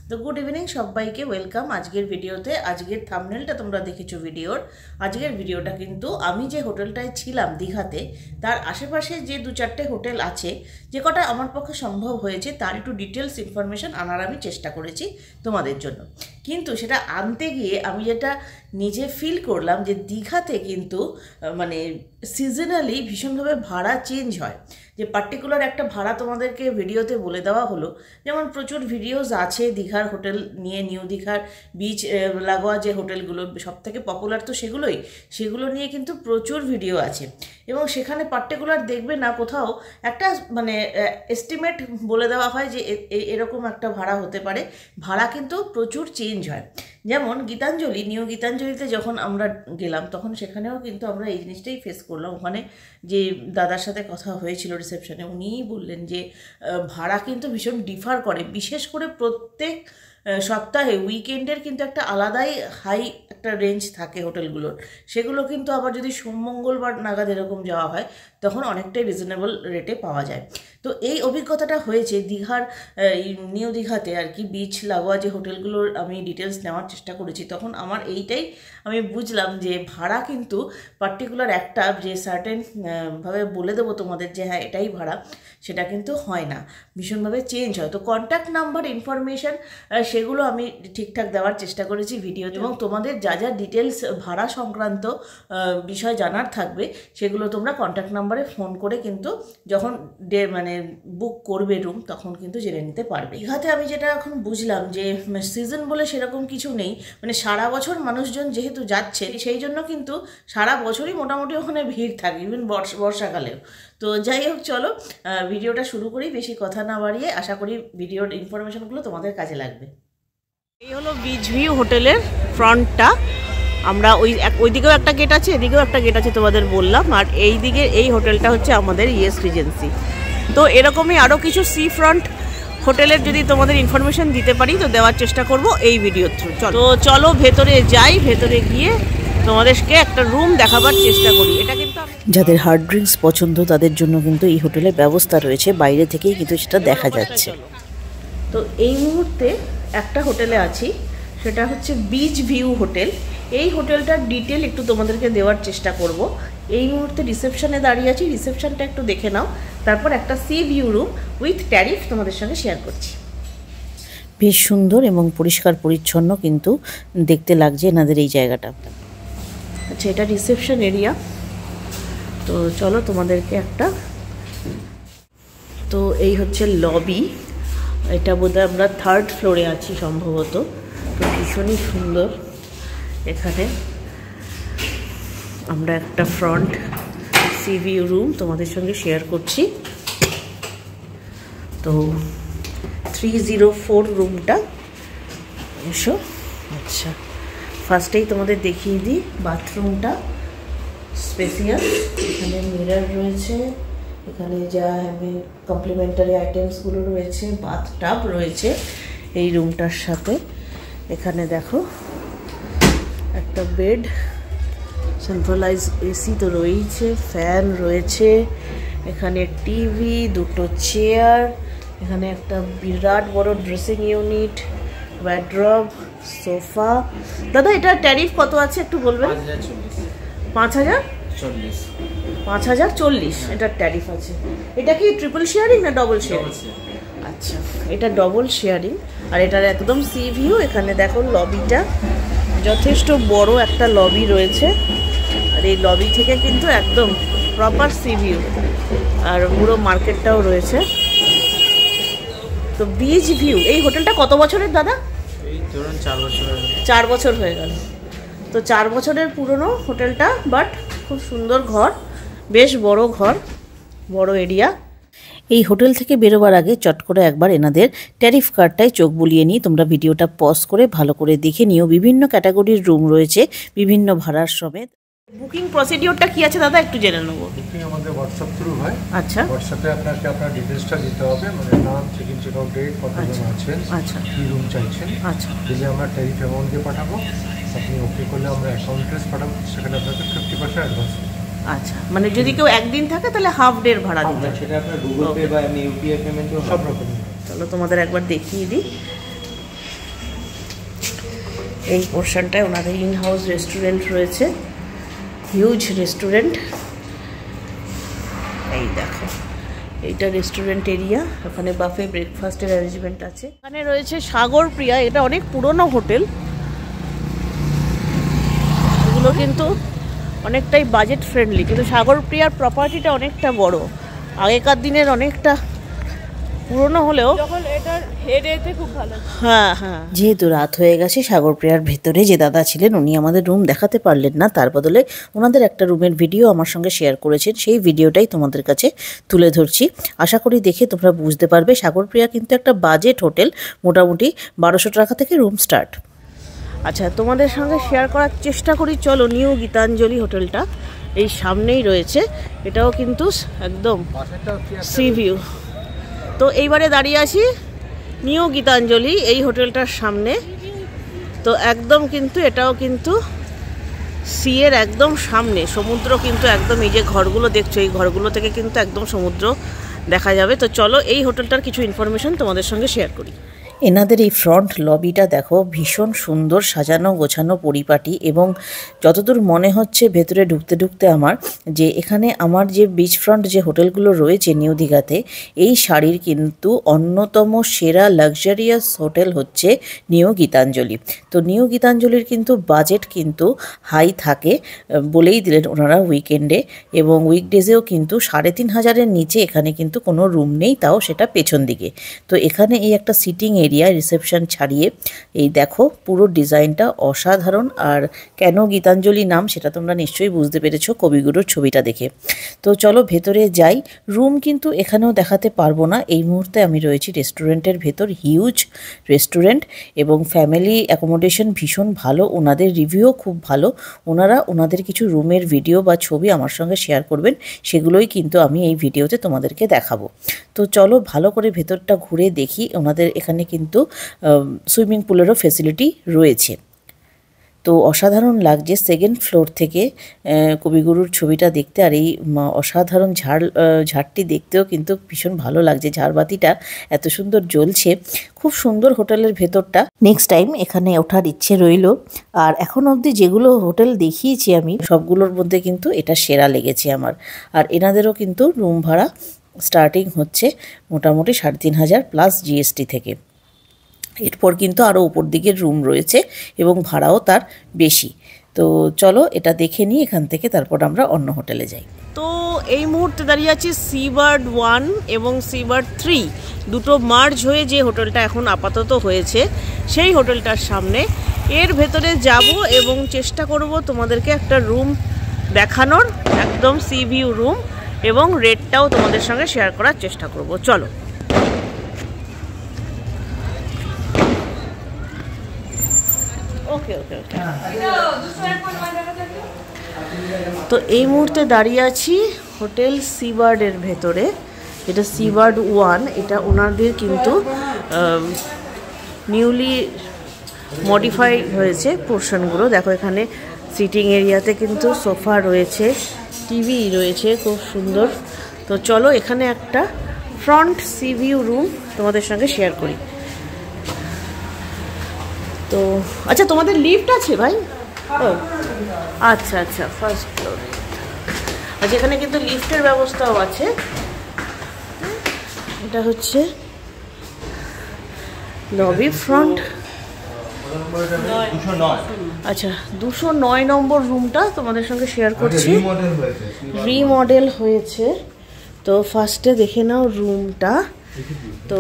তো good evening সবাইকে welcome আজকের ভিডিওতে। আজকের থাম্বনেলটা তোমরা দেখেছো ভিডিওর। আজকের ভিডিওটা কিন্তু আমি যে হোটেলটায় ছিলাম দীঘাতে, তার আশেপাশে যে দু চারটে হোটেল আছে, যে কটা আমার পক্ষে সম্ভব হয়েছে তার একটু ডিটেলস ইনফরমেশন আনার আমি চেষ্টা করেছি তোমাদের জন্য। কিন্তু সেটা আনতে গিয়ে আমি যেটা নিজে ফিল করলাম যে দীঘাতে কিন্তু মানে সিজনালি ভীষণভাবে ভাড়া চেঞ্জ হয়। যে পার্টিকুলার একটা ভাড়া তোমাদেরকে ভিডিওতে বলে দেওয়া হলো, যেমন প্রচুর ভিডিওস আছে দীঘার হোটেল নিয়ে, নিউ দীঘার বিচ লাগোয়া যে হোটেলগুলো সব থেকে পপুলার তো সেগুলো নিয়ে কিন্তু প্রচুর ভিডিও আছে। এবং সেখানে পার্টিকুলার দেখবে না কোথাও একটা মানে এস্টিমেট বলে দেওয়া হয় যে এরকম একটা ভাড়া হতে পারে। ভাড়া কিন্তু প্রচুর চেঞ্জ হয়। যেমন গীতাঞ্জলি, নিউ গীতাঞ্জলিতে যখন আমরা গেলাম তখন সেখানেও কিন্তু আমরা এই জিনিসটাই ফেস করলাম। ওখানে যে দাদার সাথে কথা হয়েছিল রিসেপশনে, উনিই বললেন যে ভাড়া কিন্তু ভীষণ ডিফার করে, বিশেষ করে প্রত্যেক সপ্তাহে উইকেন্ডের কিন্তু একটা আলাদাই হাই একটা রেঞ্জ থাকে হোটেলগুলোর। সেগুলো কিন্তু আবার যদি সোম মঙ্গলবার নাগাদ এরকম যাওয়া হয় তখন অনেকটাই রিজনেবল রেটে পাওয়া যায়। তো এই অভিজ্ঞতাটা হয়েছে দীঘার নিউ দীঘাতে আর কি, বিচ লাগোয়া যে হোটেলগুলোর আমি ডিটেলস নেওয়ার চেষ্টা করেছি। তখন আমার এইটাই আমি বুঝলাম যে ভাড়া কিন্তু পার্টিকুলার একটা যে সার্টেন ভাবে বলে দেবো তোমাদের যে হ্যাঁ এটাই ভাড়া, সেটা কিন্তু হয় না, ভীষণভাবে চেঞ্জ হয়। তো কন্ট্যাক্ট নাম্বার ইনফরমেশান সেগুলো আমি ঠিকঠাক দেওয়ার চেষ্টা করেছি ভিডিওতে। এবং তোমাদের যা যা ডিটেলস ভাড়া সংক্রান্ত বিষয় জানার থাকবে সেগুলো তোমরা কন্ট্যাক্ট নাম্বারে ফোন করে কিন্তু যখন মানে বুক করবে রুম তখন কিন্তু জেনে নিতে পারবে। দীঘাতে আমি যেটা এখন বুঝলাম যে সিজন বলে সেরকম কিছু নেই, মানে সারা বছর মানুষজন যেহেতু যাচ্ছে সেই জন্য কিন্তু সারা বছরই মোটামুটি ওখানে ভিড় থাকে, ইভেন বর্ষাকালেও। তো যাই হোক, চলো ভিডিওটা শুরু করি, বেশি কথা না বাড়িয়ে। আশা করি ভিডিওর ইনফরমেশনগুলো তোমাদের কাজে লাগবে। এই হলো বিচ ভিউ হোটেলের ফ্রন্টটা। আমরা ওই দিকেও একটা গেট আছে, এদিকেও একটা গেট আছে তোমাদের বললাম। আর এই দিকে এই হোটেলটা হচ্ছে আমাদের ইয়েস রিজেন্সি। তো এরকমই আরও কিছু সি ফ্রন্ট হোটেলের যদি তোমাদের ইনফরমেশন দিতে পারি তো দেওয়ার চেষ্টা করব এই ভিডিওর থ্রু। চলো ভেতরে যাই, ভেতরে গিয়ে তোমাদেরকে একটা রুম দেখাবার চেষ্টা করি। এটা কিন্তু যাদের হার্ড ড্রিঙ্কস পছন্দ তাদের জন্য কিন্তু এই হোটেলের ব্যবস্থা রয়েছে, বাইরে থেকেই কিন্তু সেটা দেখা যাচ্ছে। তো এই মুহূর্তে একটা হোটেলে আছি, সেটা হচ্ছে বিচ ভিউ হোটেল। এই হোটেলটার ডিটেল একটু তোমাদেরকে দেওয়ার চেষ্টা করব। এই মুহূর্তে রিসেপশনে দাঁড়িয়ে আছি, রিসেপশনটা একটু দেখে নাও, তারপর একটা C view room with tariff তোমাদের সঙ্গে শেয়ার করছি। বেশ সুন্দর এবং পরিষ্কার পরিচ্ছন্ন কিন্তু দেখতে লাগছে এনাদের এই জায়গাটা। আচ্ছা, এটা রিসেপশন এরিয়া। তো চলো তোমাদেরকে একটা, তো এই হচ্ছে লবি। এটা বোধহয় আমরা 3rd ফ্লোরে আছি সম্ভবত। তো ভীষণই সুন্দর। এখানে আমরা একটা ফ্রন্ট সি ভিউ রুম তোমাদের সঙ্গে শেয়ার করছি। তো 304 রুমটা এসো। আচ্ছা, ফার্স্টেই তোমাদের দেখিয়ে দিই বাথরুমটা স্পেসিয়াস। এখানে মিরর রয়েছে, এখানে যা কমপ্লিমেন্টারি আইটেমসগুলো রয়েছে, বাথ টাব রয়েছে এই রুমটার সাথে। এখানে দেখো একটা বেড, সেন্ট্রালাইজ এসি তো রয়েছে, ফ্যান রয়েছে, এখানে টিভি, দুটো চেয়ার, এখানে একটা বিরাট বড় ড্রেসিং ইউনিট, ওয়ার্ড্রব, সোফা। দাদা এটা ট্যারিফ কত আছে একটু বলবেন? 5040 এটার ট্যারিফ আছে। এটা কি ট্রিপল শেয়ারিং না ডবল শেয়ারিং? আচ্ছা, এটা ডবল শেয়ারিং। আর এটার একদম সি ভিউ। এখানে দেখো লবিটা, যথেষ্ট বড় একটা লবি রয়েছে। আর এই লবি থেকে কিন্তু একদম প্রপার সি ভিউ, আর পুরো মার্কেটটাও রয়েছে। তো বিচ ভিউ এই হোটেলটা কত বছরের দাদা? এই ধরুন 4 বছর। 4 বছর হয়ে গেল। তো 4 বছরের পুরনো হোটেলটা, বাট খুব সুন্দর ঘর, বেশ বড় ঘর, বড় এরিয়া। এই হোটেল থেকে বেরোবার আগে চট করে একবার এনাদের ট্যারিফ কার্ডটায় চোখ বুলিয়ে নিয়ে তোমরা ভিডিওটা পজ করে ভালো করে দেখে নিও। বিভিন্ন ক্যাটাগরির রুম রয়েছে বিভিন্ন ভাড়ার সমেত। বুকিং প্রসিডিওরটা কি আছে দাদা একটু জেনে নেবো। বুকিং আমাদের হোয়াটসঅ্যাপ থ্রু হয়। আচ্ছা, হোয়াটসঅ্যাপে আপনাকে আপনার ডিটেলসটা দিতে হবে, মানে নাম, check in check out date, কতজন আছেন, আচ্ছা, কী রুম চাইছেন। আচ্ছা, দিলে আমরা ট্যারিফ অ্যামাউন্ট দিয়ে পাঠাবো। আপনি ওকে করলে আমরা অ্যাকাউন্ট ট্রেস পাঠাবো, সেখানে আপনাকে 50% অ্যাডভান্স। আচ্ছা, মানে যদি কেউ একদিন থাকে তাহলে হাফ ডের ভাড়া দিতে হবে। সেটা আপনার গুগল পে বা এমনি ইউপিআই পেমেন্টও সব রকম। চলো তোমাদের একবার দেখিয়ে দিই। এই পোর্শনটায় ওনাদের ইন হাউস রেস্টুরেন্ট রয়েছে, হিউজ রেস্টুরেন্ট। এই দেখো এইটা রেস্টুরেন্ট এরিয়া, ওখানে বাফে ব্রেকফাস্টের অ্যারেঞ্জমেন্ট আছে। এখানে রয়েছে সাগর প্রিয়া, এটা অনেক পুরনো হোটেল। এগুলো কিন্তু অনেকটাই বাজেট ফ্রেন্ডলি, কিন্তু সাগর প্রিয়ার প্রপার্টিটা অনেকটা বড়, আগেকার দিনের অনেকটা পুরনো হলেও খুব ভালো। হ্যাঁ হ্যাঁ, যেহেতু রাত হয়ে গেছে, সাগর প্রিয়ার ভেতরে যে দাদা ছিলেন উনি আমাদের রুম দেখাতে পারলেন না, তার বদলে ওনাদের একটা রুমের ভিডিও আমার সঙ্গে শেয়ার করেছেন। সেই ভিডিওটাই তোমাদের কাছে তুলে ধরছি, আশা করি দেখে তোমরা বুঝতে পারবে। সাগর প্রিয়া কিন্তু একটা বাজেট হোটেল, মোটামুটি 1200 টাকা থেকে রুম স্টার্ট। আচ্ছা, তোমাদের সঙ্গে শেয়ার করার চেষ্টা করি, চলো। নিউ গীতাঞ্জলি হোটেলটা এই সামনেই রয়েছে, এটাও কিন্তু একদম সি ভিউ। তো এইবারে দাঁড়িয়ে আছি নিউ গীতাঞ্জলি এই হোটেলটার সামনে। তো একদম কিন্তু এটাও কিন্তু সি এর একদম সামনে, সমুদ্র কিন্তু একদম, এই যে ঘরগুলো দেখছো এই ঘরগুলো থেকে কিন্তু একদম সমুদ্র দেখা যাবে। তো চলো এই হোটেলটার কিছু ইনফরমেশন তোমাদের সঙ্গে শেয়ার করি। এনাদের এই ফ্রন্ট লবিটা দেখো, ভীষণ সুন্দর সাজানো গোছানো পরিপাটি, এবং যতদূর মনে হচ্ছে ভেতরে ঢুকতে ঢুকতে আমার, যে এখানে আমার যে বিচ ফ্রন্ট যে হোটেলগুলো রয়েছে নিউ দীঘাতে, এই শাড়ির কিন্তু অন্যতম সেরা লাক্সারিয়াস হোটেল হচ্ছে নিউ গীতাঞ্জলি। তো নিউ গীতাঞ্জলির কিন্তু বাজেট কিন্তু হাই থাকে, বলেই দিলেন ওনারা উইকেন্ডে, এবং উইকডেজেও কিন্তু 3500-এর নিচে এখানে কিন্তু কোনো রুম নেই, তাও সেটা পেছন দিকে। তো এখানে এই একটা সিটিং এরিয়া, রিসেপশন ছাড়িয়ে, এই দেখো পুরো ডিজাইনটা অসাধারণ। আর কেন গীতাঞ্জলি নাম সেটা তোমরা নিশ্চয়ই বুঝতে পেরেছো কবিগুরুর ছবিটা দেখে। তো চলো ভেতরে যাই। রুম কিন্তু এখানেও দেখাতে পারবো না, এই মুহূর্তে আমি রয়েছি রেস্টুরেন্টের ভেতর, হিউজ রেস্টুরেন্ট, এবং ফ্যামিলি অ্যাকোমোডেশন ভীষণ ভালো, ওনাদের রিভিউও খুব ভালো। ওনারা ওনাদের কিছু রুমের ভিডিও বা ছবি আমার সঙ্গে শেয়ার করবেন, সেগুলোই কিন্তু আমি এই ভিডিওতে তোমাদেরকে দেখাবো। তো চলো ভালো করে ভেতরটা ঘুরে দেখি। ওনাদের এখানে কিন্তু সুইমিং পুলেরও ফেসিলিটি রয়েছে। তো অসাধারণ লাগছে সেকেন্ড ফ্লোর থেকে কবিগুরুর ছবিটা দেখতে, আর এই অসাধারণ ঝাড়টি দেখতেও কিন্তু ভীষণ ভালো লাগছে, ঝাড়বাতিটা এত সুন্দর জ্বলছে, খুব সুন্দর হোটেলের ভেতরটা। নেক্সট টাইম এখানে ওঠার ইচ্ছে রইল। আর এখন অবধি যেগুলো হোটেল দেখিয়েছি আমি, সবগুলোর মধ্যে কিন্তু এটা সেরা লেগেছে আমার। আর এনাদেরও কিন্তু রুম ভাড়া স্টার্টিং হচ্ছে মোটামুটি 3500 প্লাস জিএসটি থেকে। এরপর কিন্তু আরও উপর দিকের রুম রয়েছে এবং ভাড়াও তার বেশি। তো চলো এটা দেখে নিই এখান থেকে, তারপর আমরা অন্য হোটেলে যাই। তো এই মুহূর্তে দাঁড়িয়ে আছি সিবার্ড 1 এবং সিবার্ড 3, দুটো মার্জ হয়ে যে হোটেলটা এখন আপাতত হয়েছে সেই হোটেলটার সামনে। এর ভেতরে যাব এবং চেষ্টা করব তোমাদেরকে একটা রুম দেখানোর, একদম সি ভিউ রুম, এবং রেটটাও তোমাদের সঙ্গে শেয়ার করার চেষ্টা করব। চলো। ওকে ওকে ওকে। তো এই মুহূর্তে দাঁড়িয়ে আছি হোটেল সিবার্ডের ভেতরে, এটা সিবার্ড 1, এটা ওনাদের কিন্তু নিউলি মডিফাই হয়েছে পোর্শনগুলো। দেখো এখানে সিটিং এরিয়াতে কিন্তু সোফা রয়েছে, টিভি রয়েছে, খুব সুন্দর। তো চলো এখানে একটা ফ্রন্ট সি ভিউ রুম তোমাদের সঙ্গে শেয়ার করি। তো আচ্ছা, তোমাদের লিফট আছে ভাই? ও আচ্ছা আচ্ছা, ফার্স্ট ফ্লোর। আচ্ছা, এখানে কিন্তু লিফটের ব্যবস্থাও আছে। এটা হচ্ছে লবি ফ্রন্ট। আচ্ছা, 209 নম্বর রুমটা তোমাদের সঙ্গে শেয়ার করছি। রিমডেল হয়েছে। তো ফার্স্টে দেখে নাও রুমটা। তো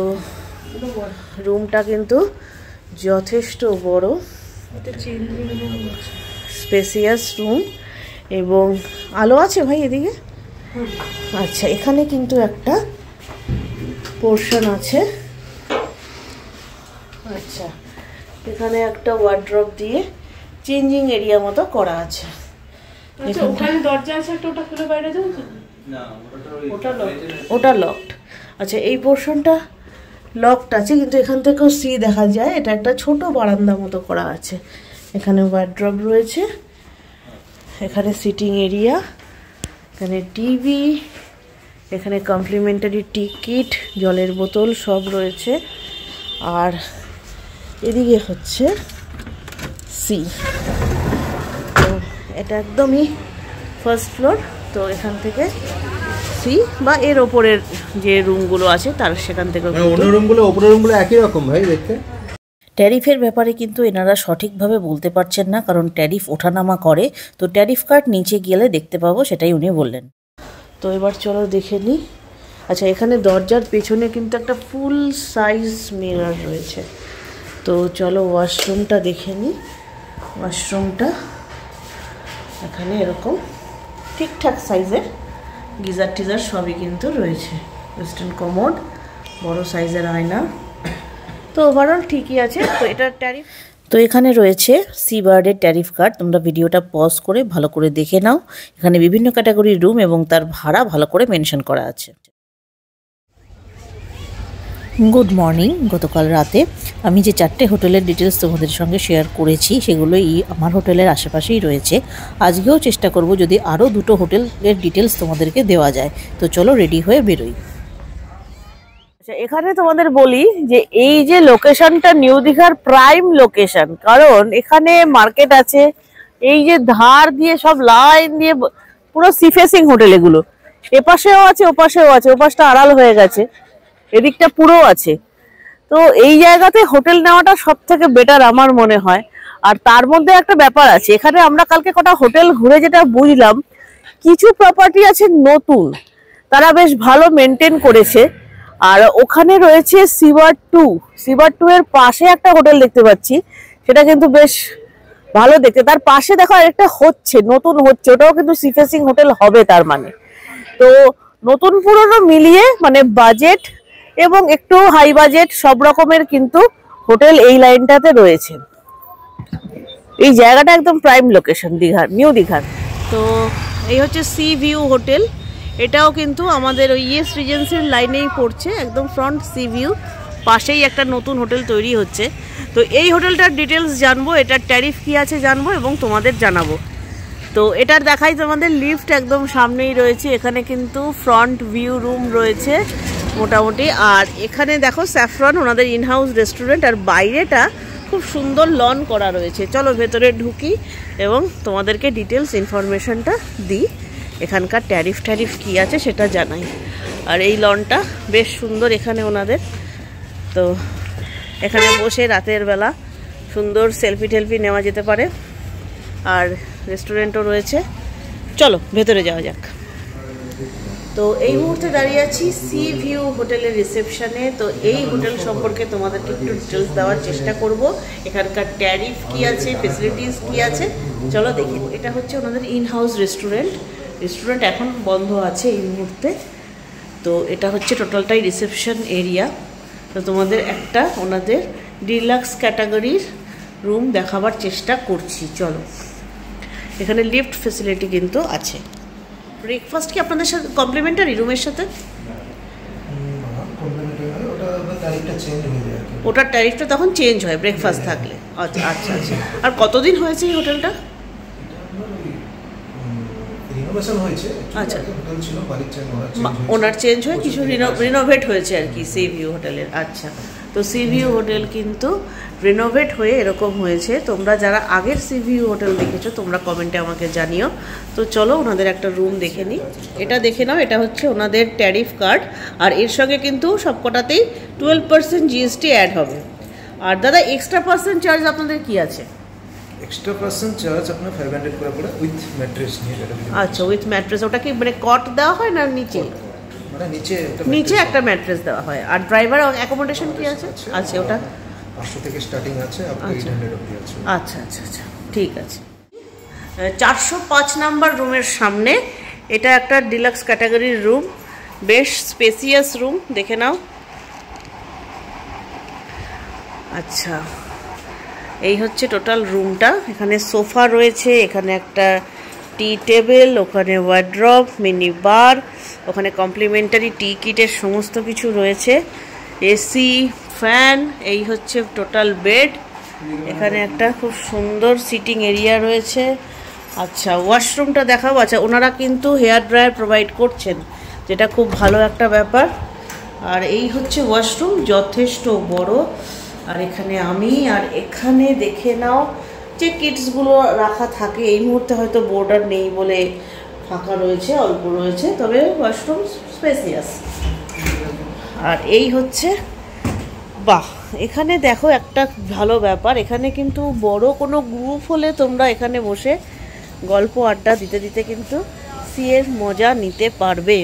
রুমটা কিন্তু যথেষ্ট বড়, স্পেসিয়াস রুম, এবং আলো আছে ভাই এদিকে। আচ্ছা, এখানে কিন্তু একটা পোর্শন আছে। আচ্ছা, এখানে একটা ওয়ার্ড্রপ দিয়ে চেঞ্জিং এরিয়া মতো করা আছে। ওখানে দরজা আছে একটা, ওটা খুলে বাইরে যাও। ওটা লকড। আচ্ছা, এই পোর্শনটা লকড আছে, কিন্তু এখান থেকেও সি দেখা যায়। এটা একটা ছোট বারান্দা মতো করা আছে। এখানে ওয়ার্ড্রপ রয়েছে, এখানে সিটিং এরিয়া, এখানে টিভি, এখানে কমপ্লিমেন্টারি টিকিট, জলের বোতল সব রয়েছে। আর এদিকে হচ্ছে সি। তো এটা একদমই ফার্স্ট ফ্লোর। তো এখান থেকে সি বা এর ওপরের যে রুমগুলো আছে তার সেখান থেকে অন্য রুমগুলো ওপরের রুমগুলো একই রকম ভাই দেখতে। ট্যারিফের ব্যাপারে কিন্তু এনারা সঠিকভাবে বলতে পারছেন না, কারণ ট্যারিফ ওঠানামা করে। তো ট্যারিফ কার্ড নিচে গেলে দেখতে পাবো, সেটাই উনি বললেন। তো এবার চলো দেখে নিই। আচ্ছা, এখানে দরজার পেছনে কিন্তু একটা ফুল সাইজ মিরর রয়েছে। তো চলো ওয়াশরুমটা দেখে নিই। ওয়াশরুমটা এখানে এরকম ঠিকঠাক সাইজের, গিজার টিজার সবই কিন্তু রয়েছে। ওয়েস্টার্ন কমোড, বড় সাইজের আয়না। তো ওভারঅল ঠিকই আছে। তো এটার ট্যারিফ, তো এখানে রয়েছে সি বার্ডের ট্যারিফ কার্ড। তোমরা ভিডিওটা পজ করে ভালো করে দেখে নাও। এখানে বিভিন্ন ক্যাটাগরির রুম এবং তার ভাড়া ভালো করে মেনশন করা আছে। Good morning. গতকাল রাতে আমি যে 4টে হোটেলের ডিটেলস তোমাদের সঙ্গে শেয়ার করেছি সেগুলোই আমার হোটেলের আশেপাশেই রয়েছে। আজকেও চেষ্টা করব যদি আরও 2টো হোটেলের ডিটেলস তোমাদেরকে দেওয়া যায়। তো চলো রেডি হয়ে বেরোই। আচ্ছা, এখানে তোমাদের বলি যে এই যে লোকেশনটা নিউ দীঘার প্রাইম লোকেশন, কারণ এখানে মার্কেট আছে। এই যে ধার দিয়ে সব লাইন দিয়ে পুরো সি ফেসিং হোটেল এগুলো, এপাশেও আছে ওপাশেও আছে, ওপাশটা আড়াল হয়ে গেছে, এদিকটা পুরো আছে। তো এই জায়গাতে হোটেল নেওয়াটা সব থেকে বেটার আমার মনে হয়। আর তার মধ্যে একটা ব্যাপার আছে, এখানে আমরা কালকে কটা হোটেল ঘুরে যেটা বুঝলাম, কিছু প্রপার্টি আছে নতুন, তারা বেশ ভালো মেনটেন করেছে। আর ওখানে রয়েছে সিবার 2। সিবার 2 এর পাশে একটা হোটেল দেখতে পাচ্ছি, সেটা কিন্তু বেশ ভালো দেখতে। তার পাশে দেখো একটা হচ্ছে, নতুন হচ্ছে, ওটাও কিন্তু সি ফেসিং হোটেল হবে তার মানে। তো নতুন পুরনো মিলিয়ে মানে বাজেট এবং একটু হাই বাজেট সব রকমের কিন্তু হোটেল এই লাইনটাতে রয়েছে। এই জায়গাটা একদম প্রাইম লোকেশন দীঘার, নিউ দীঘার। তো এই হচ্ছে সি ভিউ হোটেল। এটাও কিন্তু আমাদের ওই ইয়েস রিজেন্সির লাইনেই পড়ছে, একদম ফ্রন্ট সি ভিউ, পাশেই একটা নতুন হোটেল তৈরি হচ্ছে। তো এই হোটেলটার ডিটেলস জানবো, এটার ট্যারিফ কী আছে জানবো এবং তোমাদের জানাবো। তো এটার দেখাই তোমাদের, লিফট একদম সামনেই রয়েছে। এখানে কিন্তু ফ্রন্ট ভিউ রুম রয়েছে মোটামুটি। আর এখানে দেখো স্যাফরন ওনাদের ইনহাউস রেস্টুরেন্ট, আর বাইরেটা খুব সুন্দর লন করা রয়েছে। চলো ভেতরে ঢুকি এবং তোমাদেরকে ডিটেলস ইনফরমেশনটা দিই, এখানকার ট্যারিফ কী আছে সেটা জানাই। আর এই লনটা বেশ সুন্দর এখানে ওনাদের। তো এখানে বসে রাতের বেলা সুন্দর সেলফি টেলফি নেওয়া যেতে পারে। আর রেস্টুরেন্টও রয়েছে। চলো ভেতরে যাওয়া যাক। তো এই মুহূর্তে দাঁড়িয়ে আছি সি ভিউ হোটেলের রিসেপশনে। তো এই হোটেল সম্পর্কে তোমাদেরকে একটু ডিটেলস দেওয়ার চেষ্টা করব, এখানকার ট্যারিফ কী আছে, ফেসিলিটিস কী আছে, চলো দেখি। এটা হচ্ছে ওনাদের ইনহাউস রেস্টুরেন্ট। রেস্টুরেন্ট এখন বন্ধ আছে এই মুহূর্তে। তো এটা হচ্ছে টোটালটাই রিসেপশন এরিয়া। তো তোমাদের একটা ওনাদের ডিলাক্স ক্যাটাগরির রুম দেখাবার চেষ্টা করছি। চলো, এখানে লিফট ফেসিলিটি কিন্তু আছে। ব্রেকফাস্ট কি আপনাদের সাথে কমপ্লিমেন্টারি রুমের সাথে? ওটার ট্যারিফটা তখন চেঞ্জ হয় ব্রেকফাস্ট থাকলে। আচ্ছা আচ্ছা আচ্ছা। আর কতদিন হয়েছে এই হোটেলটা? আচ্ছা, ওনার চেঞ্জ হয়ে কিছু রিনোভেট হয়েছে আর কি সি ভিউ হোটেলের। আচ্ছা, তো সি ভিউ হোটেল কিন্তু রিনোভেট হয়ে এরকম হয়েছে। তোমরা যারা আগের সি ভিউ হোটেল দেখেছো তোমরা কমেন্টে আমাকে জানিও। তো চলো ওনাদের একটা রুম দেখে নিই। এটা দেখে নাও, এটা হচ্ছে ওনাদের ট্যারিফ কার্ড। আর এর সঙ্গে কিন্তু সবকটাতেই 12% জিএসটি অ্যাড হবে। আর দাদা এক্সট্রা পার্সেন্ট চার্জ আপনাদের কি আছে? এক্সট্রা পার্সেন্ট চার্জ আপনার 500 করে পড়ে উইথ ম্যাট্রেস নিয়ে। আচ্ছা, উইথ ম্যাট্রেস। ওটা কি মানে কট দেওয়া হয় না নিচে? মানে নিচে একটা ম্যাট্রেস দেওয়া হয়। আর ড্রাইভার অ্যাকোমোডেশন কি আছে? আচ্ছা, ওটা 500 থেকে স্টার্টিং আছে, আপনি 800 অবধি আছে। আচ্ছা আচ্ছা আচ্ছা, ঠিক আছে। 405 নাম্বার রুমের সামনে এটা একটা ডিলাক্স ক্যাটাগরির রুম, বেশ স্পেসিয়াস রুম, দেখে নাও। আচ্ছা, এই হচ্ছে টোটাল রুমটা। এখানে সোফা রয়েছে, এখানে একটা টি টেবিল, ওখানে ওয়ার্ড্রপ, মিনি বার, ওখানে কমপ্লিমেন্টারি টি কিটের সমস্ত কিছু রয়েছে, এসি, ফ্যান। এই হচ্ছে টোটাল বেড। এখানে একটা খুব সুন্দর সিটিং এরিয়া রয়েছে। আচ্ছা, ওয়াশরুমটা দেখাবো। আচ্ছা, ওনারা কিন্তু হেয়ার ড্রায়ার প্রোভাইড করছেন, যেটা খুব ভালো একটা ব্যাপার। আর এই হচ্ছে ওয়াশরুম, যথেষ্ট বড়। আর এখানে আর এখানে দেখে নাও যে কিটসগুলো রাখা থাকে। এই মুহূর্তে হয়তো বোর্ডার নেই বলে ফাঁকা রয়েছে, অল্প রয়েছে, তবে ওয়াশরুম স্পেসিয়াস। আর এই হচ্ছে, বাহ, এখানে দেখো একটা ভালো ব্যাপার, এখানে কিন্তু বড় কোনো গ্রুপ হলে তোমরা এখানে বসে গল্প আড্ডা দিতে দিতে কিন্তু সি এর মজা নিতে পারবে।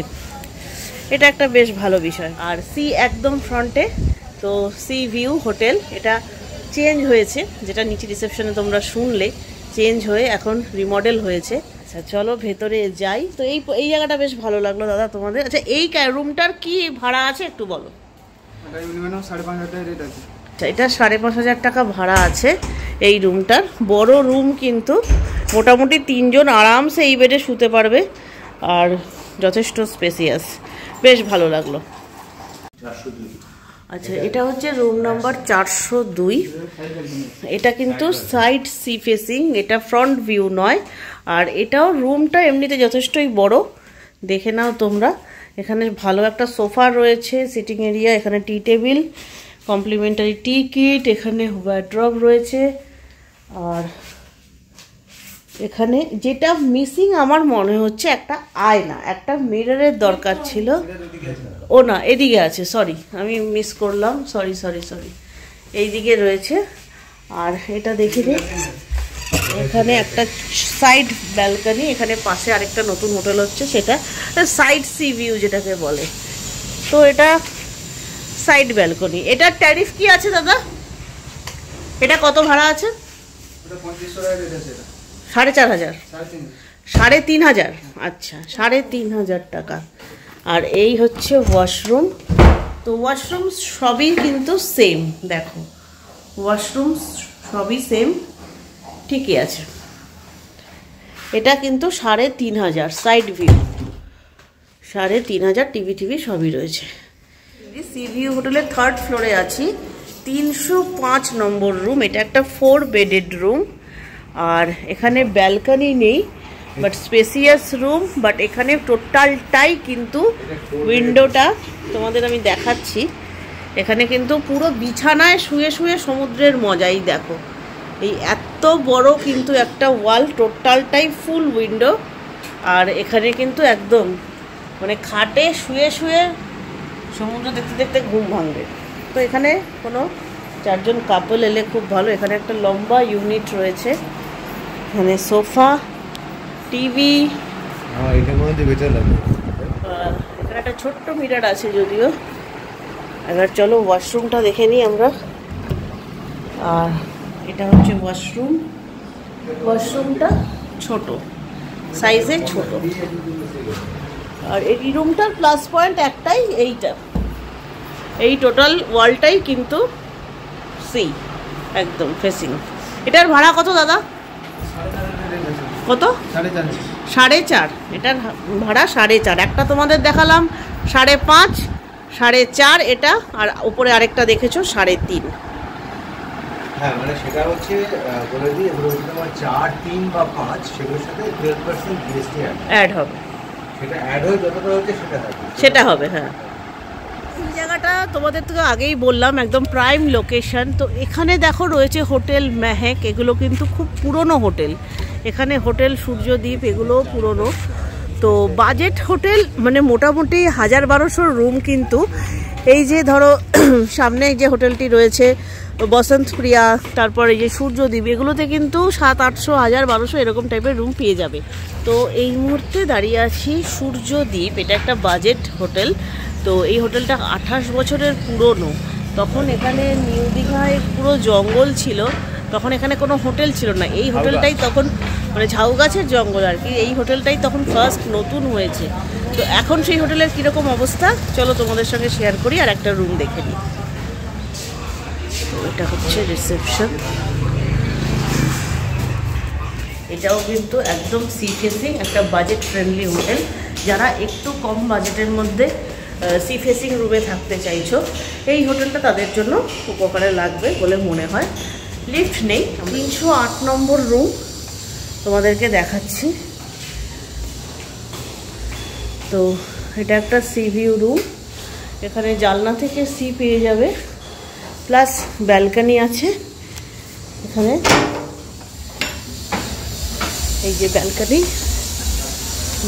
এটা একটা বেশ ভালো বিষয়। আর সি একদম ফ্রন্টে, তো সি ভিউ হোটেল, এটা চেঞ্জ হয়েছে, যেটা নিচে রিসেপশনে তোমরা শুনলে, চেঞ্জ হয়ে এখন রিমডেল হয়েছে। আচ্ছা চলো ভেতরে যাই। তো এই জায়গাটা বেশ ভালো লাগলো দাদা তোমাদের। আচ্ছা এই রুমটার কি ভাড়া আছে একটু বলো। আচ্ছা এটা 5,500 টাকা ভাড়া আছে এই রুমটার। বড় রুম কিন্তু, মোটামুটি 3 জন আরামসে এই বেডে শুতে পারবে, আর যথেষ্ট স্পেসিয়াস, বেশ ভালো লাগলো। আচ্ছা এটা হচ্ছে রুম নাম্বার 402। এটা কিন্তু সাইড সি ফেসিং, এটা ফ্রন্ট ভিউ নয়। আর এটাও রুমটা এমনিতে যথেষ্টই বড়, দেখে নাও তোমরা। এখানে ভালো একটা সোফা রয়েছে, সিটিং এরিয়া, এখানে টি টেবিল, কমপ্লিমেন্টারি টি কিট, এখানে ওয়ার্ড্রব রয়েছে। আর এখানে যেটা মিসিং আমার মনে হচ্ছে একটা আয়না, একটা মিররের দরকার ছিল। ও না, এদিকে আছে, সরি আমি মিস করলাম, সরি সরি সরি, এইদিকে রয়েছে। আর এটা দেখে নিই, এখানে একটা সাইড ব্যালকনি, এখানে পাশে আরেকটা নতুন হোটেল হচ্ছে, সেটা সাইড সি ভিউ যেটাকে বলে। তো এটা সাইড ব্যালকনি। এটা ট্যারিফ কি আছে দাদা? এটা কত ভাড়া আছে? 4,500, 3,500। আচ্ছা 3,500 টাকা। আর এই হচ্ছে ওয়াশরুম। তো ওয়াশরুম সবই কিন্তু সেম, দেখো ওয়াশরুম সবই সেম, ঠিকই আছে। এটা কিন্তু 3,500 সাইড ভিউ, 3,500, টিভি সবই রয়েছে। সি ভিউ হোটেলের 3rd ফ্লোরে আছি, 305 নম্বর রুম। এটা একটা 4 বেডেড রুম। আর এখানে ব্যালকনি নেই, বাট স্পেসিয়াস রুম। বাট এখানে টোটালটাই কিন্তু উইন্ডোটা তোমাদের আমি দেখাচ্ছি। এখানে কিন্তু পুরো বিছানায় শুয়ে শুয়ে সমুদ্রের মজাই দেখো। এই এত বড় কিন্তু একটা ওয়াল, টোটালটাই ফুল উইন্ডো। আর এখানে কিন্তু একদম মানে খাটে শুয়ে শুয়ে সমুদ্র দেখতে দেখতে ঘুম ভাঙবে। তো এখানে কোনো 4 জন কাপল এলে খুব ভালো। এখানে একটা লম্বা ইউনিট রয়েছে, এখানে সোফা, টিভি, এখানে একটা ছোট্ট মিরর আছে যদিও। এবার চলো ওয়াশরুমটা দেখে নিই আমরা। আর এটা হচ্ছে ওয়াশরুম। ওয়াশরুমটা ছোট, সাইজে ছোট। আর এই রুমটার প্লাস পয়েন্ট একটাই, এইটা, এই টোটাল ওয়ালটাই কিন্তু সি একদম ফেসিং। এটার ভাড়া কত দাদা? কত? 4.5। এটার ভাড়া 4.5। একটা তোমাদের দেখালাম 5.5, 4.5 এটা। আর উপরে আরেকটা দেখেছো 3.5। হ্যাঁ মানে সেটা হচ্ছে বলে দিই, এগুলো হচ্ছে তোমার 4, 3 বা 5, সেগুলোর সাথে 12% জিএসটি অ্যাড হবে। সেটা অ্যাড হয়ে যতটা হচ্ছে সেটা হবে। হ্যাঁ, এই জায়গাটা তোমাদের তো আগেই বললাম, একদম প্রাইম লোকেশন। তো এখানে দেখো রয়েছে হোটেল মেহেক, এগুলো কিন্তু খুব পুরনো হোটেল। এখানে হোটেল সূর্যদ্বীপ, এগুলোও পুরনো। তো বাজেট হোটেল, মানে মোটামুটি 1,000-1,200 রুম কিন্তু। এই যে ধরো সামনে যে হোটেলটি রয়েছে বসন্ত প্রিয়া, তারপর এই যে সূর্যদ্বীপ, এগুলোতে কিন্তু 700-800, 1,000-1,200 এরকম টাইপের রুম পেয়ে যাবে। তো এই মুহূর্তে দাঁড়িয়ে আছি সূর্যদ্বীপ, এটা একটা বাজেট হোটেল। তো এই হোটেলটা 28 বছরের পুরনো। তখন এখানে নিউ দীঘায় পুরো জঙ্গল ছিল, তখন এখানে কোনো হোটেল ছিল না। এই হোটেলটাই তখন, মানে ঝাউ গাছের জঙ্গল আর কি, এই হোটেলটাই তখন ফার্স্ট নতুন হয়েছে। তো এখন সেই হোটেলের কীরকম অবস্থা চলো তোমাদের সঙ্গে শেয়ার করি, আর একটা রুম দেখে নিই। এটা হচ্ছে রিসেপশন। এটাও কিন্তু একদম সি ফেসিং, একটা বাজেট ফ্রেন্ডলি হোটেল। যারা একটু কম বাজেটের মধ্যে সি ফেসিং রুমে থাকতে চাইছো, এই হোটেলটা তাদের জন্য উপকারে লাগবে বলে মনে হয়। লিফট নেই। 308 নম্বর রুম তোমাদেরকে দেখাচ্ছি। তো এটা একটা সি ভিউ রুম, এখানে জানলা থেকে সি পেয়ে যাবে, প্লাস ব্যালকনি আছে। এখানে এই যে ব্যালকনি,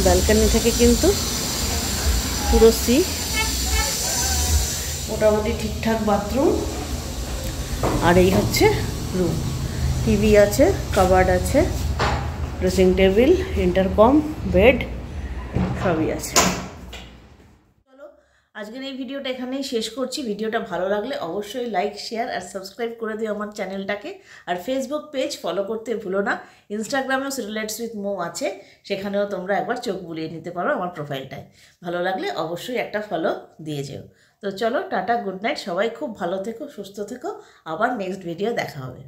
ব্যালকনি থেকে কিন্তু পুরো সি, মোটামুটি ঠিকঠাক বাথরুম। আর এই হচ্ছে রুম, টিভি আছে, কাবার্ড আছে, ড্রেসিং টেবিল, ইন্টারকম, বেড সবই আছে। চলো আজকের এই ভিডিওটা এখানেই শেষ করছি। ভিডিওটা ভালো লাগলে অবশ্যই লাইক, শেয়ার আর সাবস্ক্রাইব করে দিও আমার চ্যানেলটাকে। আর ফেসবুক পেজ ফলো করতে ভুলো না। ইনস্টাগ্রামেও রিলেটস উইথ মৌ আছে, সেখানেও তোমরা একবার চোখ বুলিয়ে নিতে পারো আমার প্রোফাইলটায়। ভালো লাগলে অবশ্যই একটা ফলো দিয়ে যেও। তো চলো টাটা, গুড নাইট, সবাই খুব ভালো থেকো, সুস্থ থেকো। আবার নেক্সট ভিডিও দেখা হবে।